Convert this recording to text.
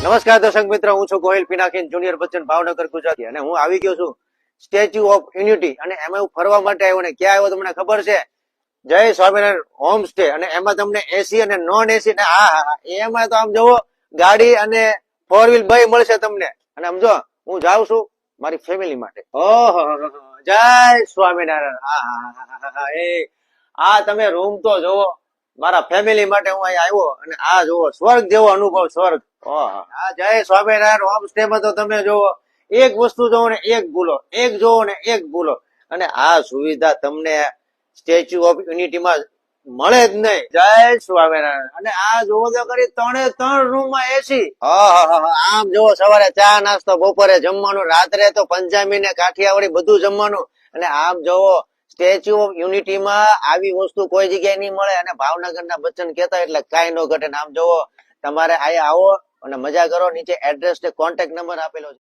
નમસ્કાર દર્શક મિત્ર, હું છું ગોહિલ પિનાકીન જુનિયર બચ્ચન, ભાવનગર, ગુજરાતી. અને હું આવી ગયો છું સ્ટેચ્યુ ઓફ યુનિટી. અને એમાં હું ફરવા માટે આવ્યો. ને ક્યાં આવ્યો તમને ખબર છે? જય સ્વામિનારાયણ હોમ સ્ટે. અને એમાં તમને એસી અને નોન એસી ને એમાં તો આમ જુઓ, ગાડી અને 4 વ્હીલ બે મળશે તમને. અને આમ જો હું જાઉં છું મારી ફેમિલી માટે. ઓહો, જય સ્વામિનારાયણ. આ તમે રૂમ તો જોવો, મારા ફેમિલી માટે હું અહીં આવ્યો. અને આ જોવો, સ્વર્ગ જેવો અનુભવ, સ્વર્ગ. આ જય સ્વામિનારાયણ હોમ સ્ટે માં તો તમે જોવો, એક વસ્તુ જોવો ને એક ભૂલો, એક જોવો ને એક ભૂલો. અને આ સુવિધા તમને સ્ટેચ્યુ ઓફ યુનિટી માં મળે જ નહીં. જય સ્વામિનારાયણ. અને આ જોવો તો કરી 3 રૂમ માં એસી. આમ જોવો, સવારે ચા નાસ્તો, બપોરે જમવાનું, રાત્રે તો પંજાબી ને કાઠિયાવાડી બધું જમવાનું. અને આમ જોવો, સ્ટેચ્યુ ઓફ યુનિટી માં આવી વસ્તુ કોઈ જગ્યાએ નહીં મળે. અને ભાવનગર ના બચ્ચન કહેતા એટલે કાંઈ ન ઘટે. આમ જોવો, તમારે અહીંયા આવો અને મજા કરો. નીચે એડ્રેસ ને કોન્ટેક્ટ નંબર આપેલો છે.